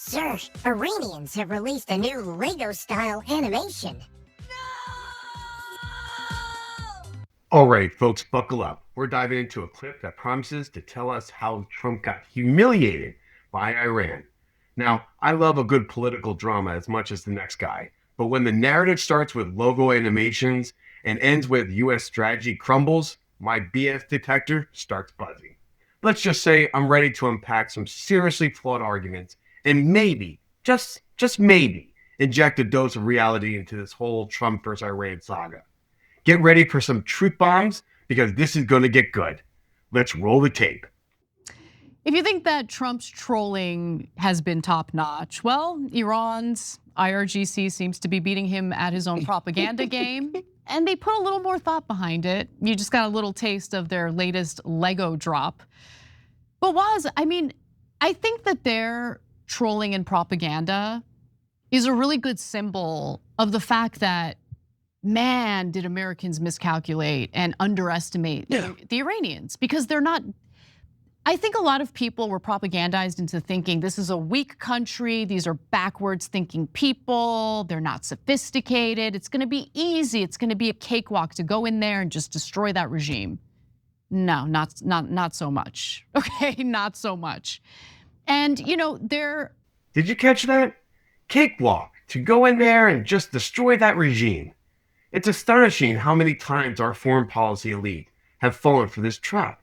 Sir, Iranians have released a new Lego-style animation. All right, folks, buckle up. We're diving into a clip that promises to tell us how Trump got humiliated by Iran. Now, I love a good political drama as much as the next guy, but when the narrative starts with logo animations and ends with US strategy crumbles, my BS detector starts buzzing. Let's just say I'm ready to unpack some seriously flawed arguments and maybe, just maybe, inject a dose of reality into this whole Trump versus Iran saga. Get ready for some truth bombs because this is going to get good. Let's roll the tape. If you think that Trump's trolling has been top notch, well, Iran's IRGC seems to be beating him at his own propaganda game. And they put a little more thought behind it. You just got a little taste of their latest Lego drop. But I think that their trolling and propaganda is a really good symbol of the fact that, man, did Americans miscalculate and underestimate the Iranians, because they're not. I think a lot of people were propagandized into thinking this is a weak country, these are backwards thinking people, they're not sophisticated, it's gonna be easy, it's gonna be a cakewalk to go in there and just destroy that regime. No, not so much, okay, not so much. And Did you catch that? Cakewalk, to go in there and just destroy that regime. It's astonishing how many times our foreign policy elite have fallen for this trap.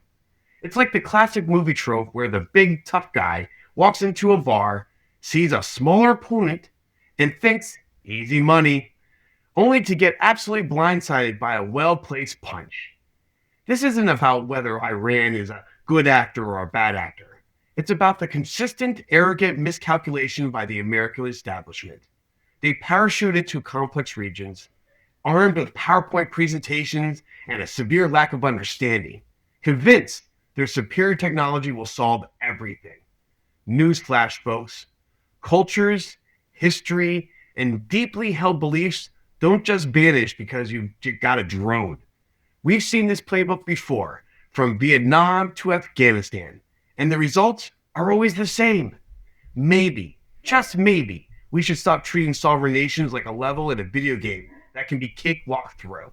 It's like the classic movie trope where the big tough guy walks into a bar, sees a smaller opponent, and thinks easy money, only to get absolutely blindsided by a well-placed punch. This isn't about whether Iran is a good actor or a bad actor. It's about the consistent, arrogant miscalculation by the American establishment. They parachute into complex regions, armed with PowerPoint presentations and a severe lack of understanding, convinced their superior technology will solve everything. Newsflash, folks. Cultures, history, and deeply held beliefs don't just vanish because you got a drone. We've seen this playbook before, from Vietnam to Afghanistan, and the results are always the same. Maybe, just maybe, we should stop treating sovereign nations like a level in a video game that can be cakewalked through.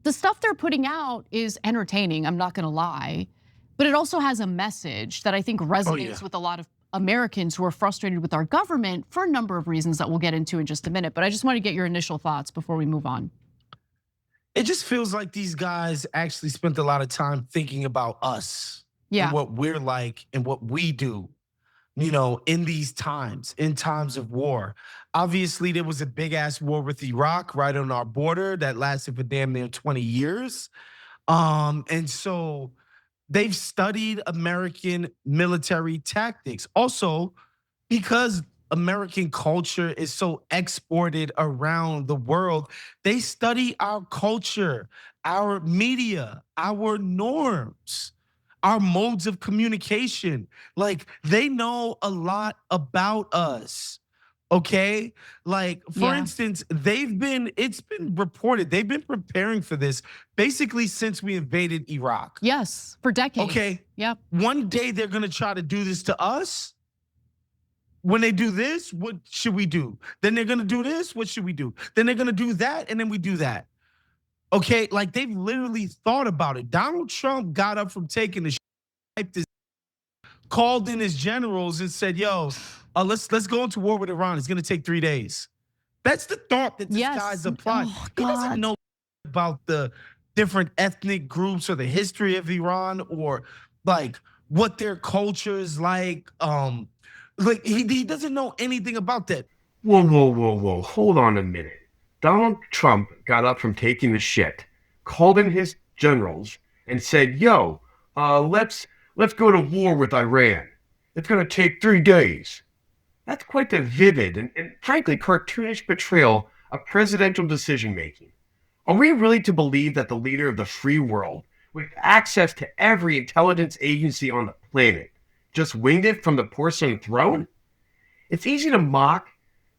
the stuff they're putting out is entertaining, I'm not gonna lie, but it also has a message that I think resonates with a lot of Americans who are frustrated with our government for a number of reasons that we'll get into in just a minute. But I just want to get your initial thoughts before we move on. It just feels like these guys actually spent a lot of time thinking about us Yeah. and what we're like and what we do, in these times, in times of war. Obviously, there was a big ass war with Iraq right on our border that lasted for damn near 20 years. And so they've studied American military tactics. Also, because American culture is so exported around the world, they study our culture, our media, our norms, our modes of communication. Like, they know a lot about us. Okay, like for instance, it's been reported they've been preparing for this basically since we invaded Iraq. Yes, for decades. Okay. Yep. One day they're gonna try to do this to us. When they do this, what should we do? Then they're gonna do this, what should we do? Then they're gonna do that, and then we do that. Okay, like they've literally thought about it. Donald Trump got up from taking the shit, called in his generals and said, "Yo, let's go into war with Iran. It's gonna take 3 days." That's the thought that this guy's applied. Oh, He doesn't know about the different ethnic groups or the history of Iran or like what their culture is like. Like he doesn't know anything about that. Whoa. Hold on a minute. Donald Trump got up from taking the shit, called in his generals, and said, "Yo, let's go to war with Iran. It's gonna take 3 days." That's quite the vivid and frankly cartoonish portrayal of presidential decision making. Are we really to believe that the leader of the free world, with access to every intelligence agency on the planet, just winged it from the porcelain throne? It's easy to mock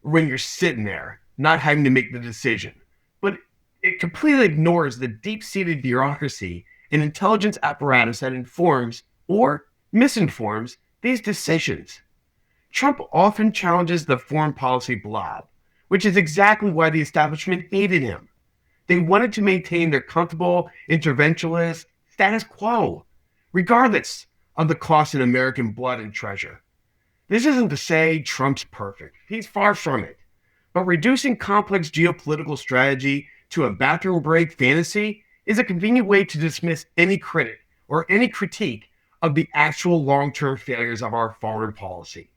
when you're sitting there, not having to make the decision, but it completely ignores the deep-seated bureaucracy and intelligence apparatus that informs or misinforms these decisions. Trump often challenges the foreign policy blob, which is exactly why the establishment hated him. They wanted to maintain their comfortable interventionist status quo, regardless of the cost in American blood and treasure. This isn't to say Trump's perfect. He's far from it. But reducing complex geopolitical strategy to a bathroom break fantasy is a convenient way to dismiss any critic or any critique of the actual long-term failures of our foreign policy.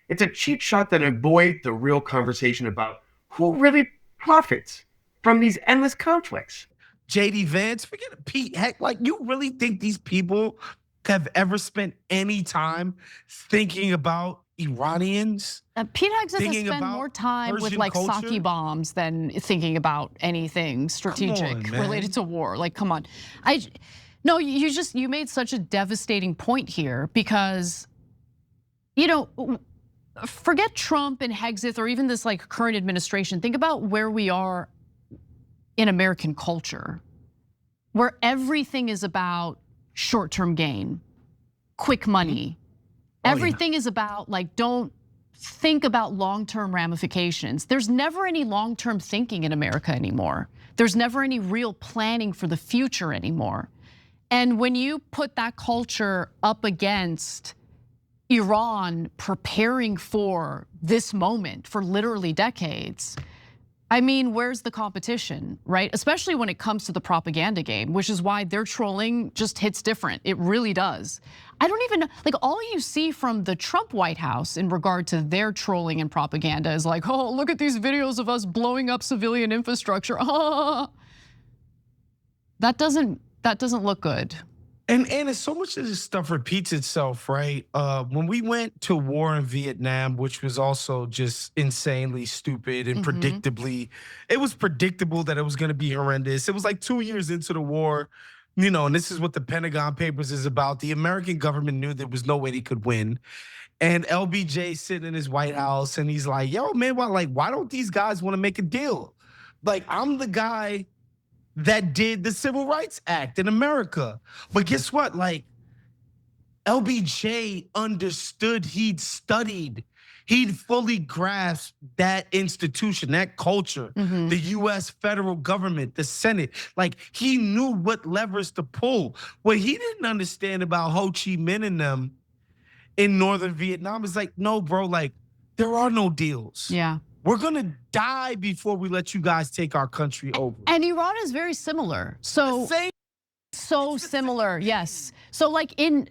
It's a cheap shot that avoids the real conversation about who really profits from these endless conflicts. JD Vance, forget Pete Heck. Like, you really think these people have ever spent any time thinking about Iranians? Pete Heck doesn't Thinking spend about more time with Persian like culture? sake bombs than thinking about anything strategic on, man. related to war. Like, come on. No, you made such a devastating point here because, forget Trump and Hegseth or even this like current administration. Think about where we are in American culture, where everything is about short-term gain, quick money. Everything is about like, don't think about long-term ramifications. There's never any long-term thinking in America anymore. There's never any real planning for the future anymore. And when you put that culture up against Iran preparing for this moment for literally decades, I mean, where's the competition, right? Especially when it comes to the propaganda game, which is why their trolling just hits different. It really does. I don't even know, like all you see from the Trump White House in regard to their trolling and propaganda is like, oh, look at these videos of us blowing up civilian infrastructure. That doesn't look good. And it's so much of this stuff repeats itself, right? When we went to war in Vietnam, which was also just insanely stupid and predictably, it was predictable that it was gonna be horrendous. It was like 2 years into the war, and this is what the Pentagon Papers is about. The American government knew there was no way they could win. And LBJ sitting in his White House and he's like, yo, man, why don't these guys wanna make a deal? Like, I'm the guy that did the Civil Rights Act in America. But guess what? Like, LBJ understood, he'd studied, he'd fully grasped that institution, that culture, the US federal government, the Senate. Like, he knew what levers to pull. What he didn't understand about Ho Chi Minh and them in northern Vietnam is like, no, bro, like, there are no deals. Yeah. We're gonna die before we let you guys take our country over. And Iran is very similar. So similar, yes. So like in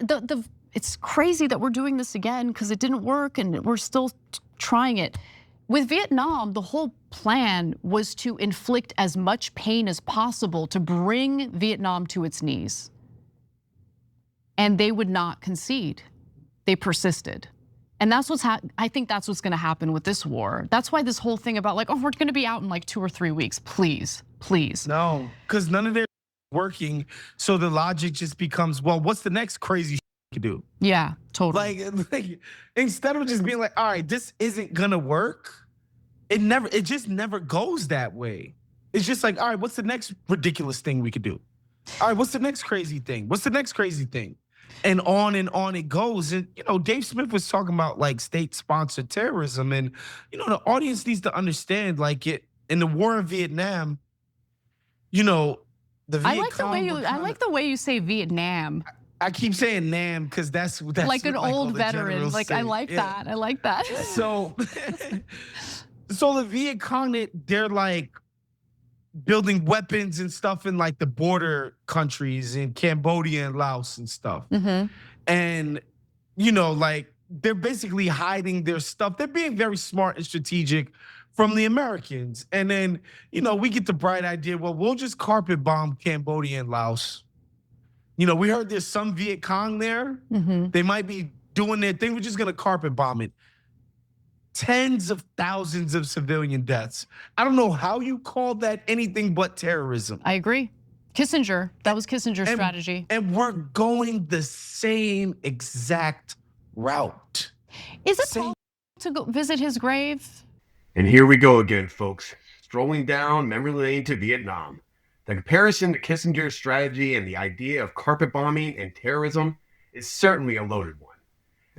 it's crazy that we're doing this again because it didn't work and we're still trying it. With Vietnam, the whole plan was to inflict as much pain as possible to bring Vietnam to its knees. And they would not concede. They persisted. And that's I think that's what's gonna happen with this war. That's why this whole thing about like, oh, we're gonna be out in like 2 or 3 weeks. Please. No, because none of their working. So the logic just becomes, well, what's the next crazy you can do? Yeah, totally. Like instead of just being like, all right, this isn't gonna work. It just never goes that way. It's just like, all right, what's the next ridiculous thing we could do? All right, what's the next crazy thing? What's the next crazy thing? And on it goes. And Dave Smith was talking about like state-sponsored terrorism, and the audience needs to understand, like, in the war in Vietnam, the I like the way you say Vietnam. I keep saying Nam because that's like an what, old veteran. Like, I like that. I like that. So the Viet Cong, they're like building weapons and stuff in like the border countries in Cambodia and Laos and stuff. And like they're basically hiding their stuff. They're being very smart and strategic from the Americans. And then, we get the bright idea, well, we'll just carpet bomb Cambodia and Laos. We heard there's some Viet Cong there. They might be doing their thing. We're just gonna carpet bomb it. Tens of thousands of civilian deaths. I don't know how you call that anything but terrorism. I agree. Kissinger, that was Kissinger's strategy. And we're going the same exact route. Is it possible to go visit his grave? And here we go again, folks. Strolling down memory lane to Vietnam. The comparison to Kissinger's strategy and the idea of carpet bombing and terrorism is certainly a loaded one.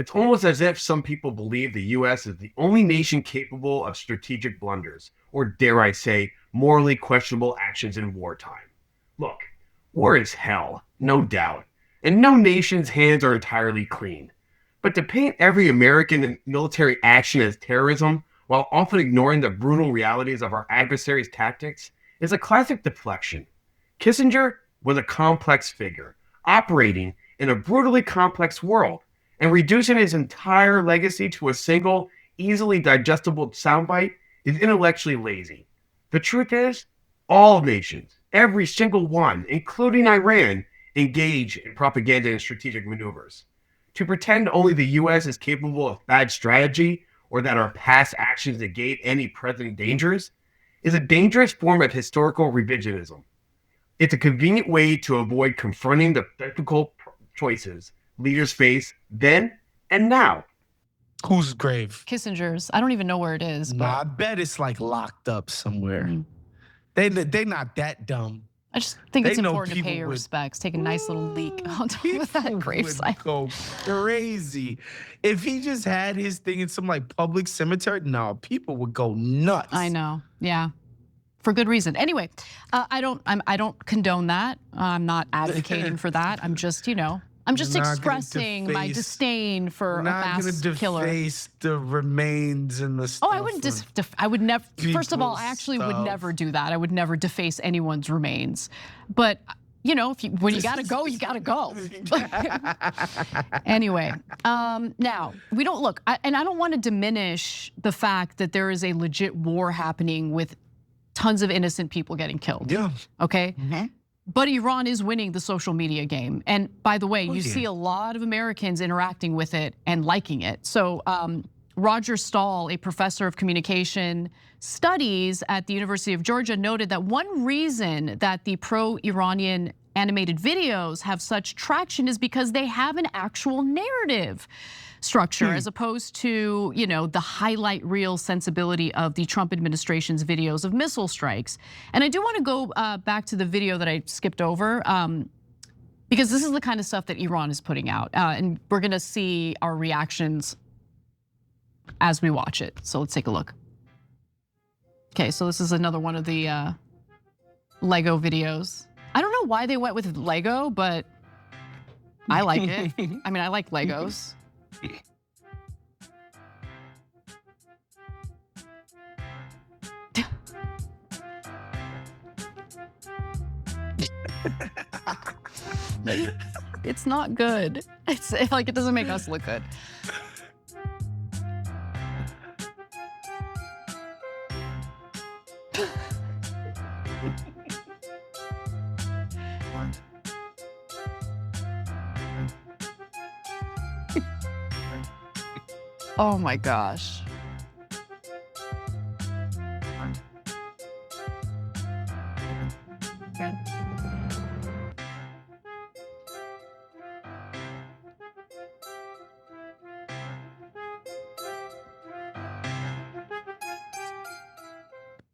It's almost as if some people believe the US is the only nation capable of strategic blunders, or dare I say, morally questionable actions in wartime. Look, war is hell, no doubt, and no nation's hands are entirely clean. But to paint every American military action as terrorism, while often ignoring the brutal realities of our adversaries' tactics, is a classic deflection. Kissinger was a complex figure, operating in a brutally complex world, and reducing his entire legacy to a single, easily digestible soundbite is intellectually lazy. The truth is, all nations, every single one, including Iran, engage in propaganda and strategic maneuvers. To pretend only the US is capable of bad strategy or that our past actions negate any present dangers is a dangerous form of historical revisionism. It's a convenient way to avoid confronting the difficult choices leaders face then and now. Whose grave? Kissinger's. I don't even know where it is. Nah, I But bet it's like locked up somewhere. Mhm. They not that dumb. I just think They it's know important to pay people your would- respects. Take a nice little leak on top of that People gravesite. would go crazy. If he just had his thing in some like public cemetery, no, people would go nuts. I know. Yeah. For good reason. Anyway, I don't condone that. I'm not advocating for that. I'm just, I'm just We're not gonna expressing my deface- disdain for We're a not gonna mass killer. deface the remains and the stuff. Oh, I wouldn't I would never. First of all, I people's actually would stuff. never do that. I would never deface anyone's remains. But when you gotta go, you gotta go. Anyway, now we don't look, and I don't want to diminish the fact that there is a legit war happening with tons of innocent people getting killed. Yeah. Okay. But Iran is winning the social media game. And by the way, you see a lot of Americans interacting with it and liking it. So Roger Stahl, a professor of communication studies at the University of Georgia, noted that one reason that the pro-Iranian animated videos have such traction is because they have an actual narrative structure as opposed to, the highlight reel sensibility of the Trump administration's videos of missile strikes. And I do want to go back to the video that I skipped over because this is the kind of stuff that Iran is putting out. And we're going to see our reactions as we watch it. So let's take a look. Okay, so this is another one of the Lego videos. I don't know why they went with Lego, but I like it. I mean, I like Legos. It's not good. It's like it doesn't make us look good. Oh my gosh.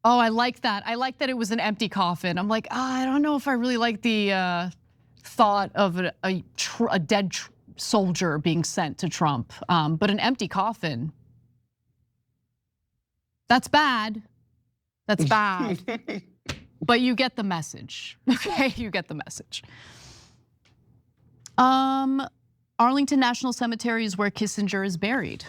Oh, I like that. I like that it was an empty coffin. I'm like, I don't know if I really like the thought of a dead soldier being sent to Trump, but an empty coffin. That's bad. That's bad. But you get the message, okay? You get the message. Arlington National Cemetery is where Kissinger is buried.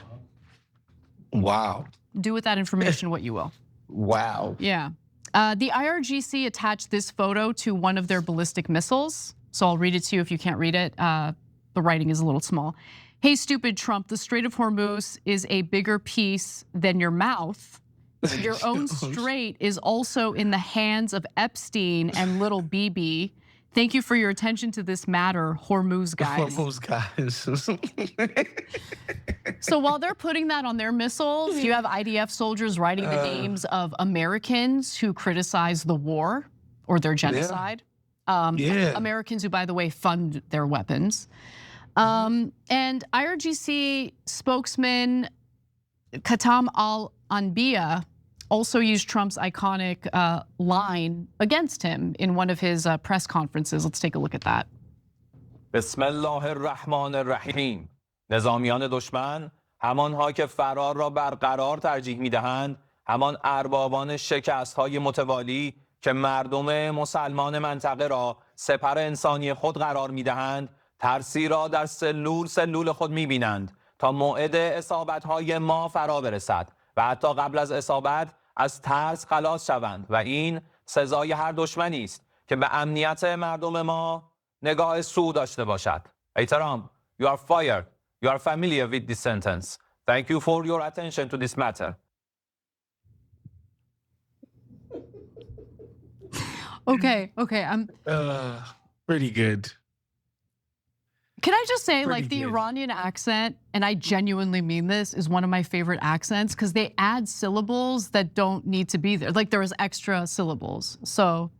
Wow. Do with that information what you will. Wow. Yeah. The IRGC attached this photo to one of their ballistic missiles. So I'll read it to you if you can't read it. The writing is a little small. Hey, stupid Trump, the Strait of Hormuz is a bigger piece than your mouth. Your own strait is also in the hands of Epstein and little BB. Thank you for your attention to this matter, Hormuz guys. Hormuz guys. So while they're putting that on their missiles, you have IDF soldiers writing the names of Americans who criticize the war or their genocide. Americans who, by the way, fund their weapons. And IRGC spokesman Khatam al-Anbiya also used Trump's iconic line against him in one of his press conferences. Let's take a look at that. Bismillahir Rahmanir Rahim. نظامیان دشمن همانها که فرار را برقرار ترجیح می‌دهند، همان اربابان شکست‌های متوالی که مردم مسلمان منطقه را سپر انسانی خود قرار می‌دهند، ترسی را در سلول خود می‌بینند تا موعد اصابت‌های ما فرا برسد و حتی قبل از اصابت از ترس خلاص شوند و این سزای هر دشمنی است که به امنیت مردم ما نگاه سو داشته باشد. احترام. You are fired. You are familiar with this sentence. Thank you for your attention to this matter. Okay. Pretty good. Can I just say, Pretty like, the good. Iranian accent, and I genuinely mean this, is one of my favorite accents because they add syllables that don't need to be there. Like, there was extra syllables. So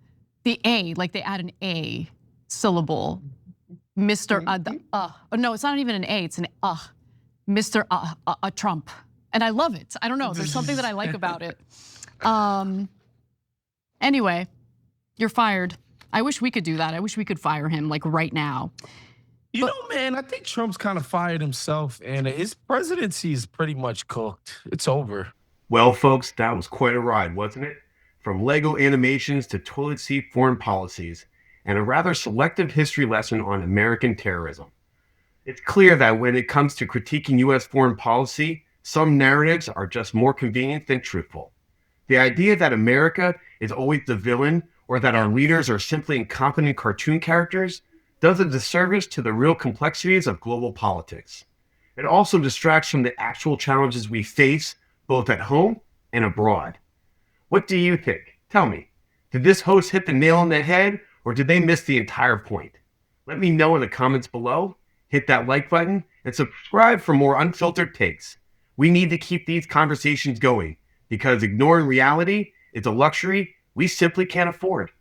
the A, like they add an A syllable. Mr. No, it's not even an A, it's an Mr. Trump. And I love it. I don't know, there's something that I like about it. Anyway, you're fired. I wish we could do that. I wish we could fire him, like, right now. You know, man, I think Trump's kind of fired himself, and his presidency is pretty much cooked. It's over. Well, folks, that was quite a ride, wasn't it? From Lego animations to toilet seat foreign policies, and a rather selective history lesson on American terrorism. It's clear that when it comes to critiquing U.S. foreign policy, some narratives are just more convenient than truthful. The idea that America is always the villain or that our leaders are simply incompetent cartoon characters does a disservice to the real complexities of global politics. It also distracts from the actual challenges we face both at home and abroad. What do you think? Tell me, did this host hit the nail on the head or did they miss the entire point? Let me know in the comments below. Hit that like button and subscribe for more unfiltered takes. We need to keep these conversations going because ignoring reality is a luxury we simply can't afford.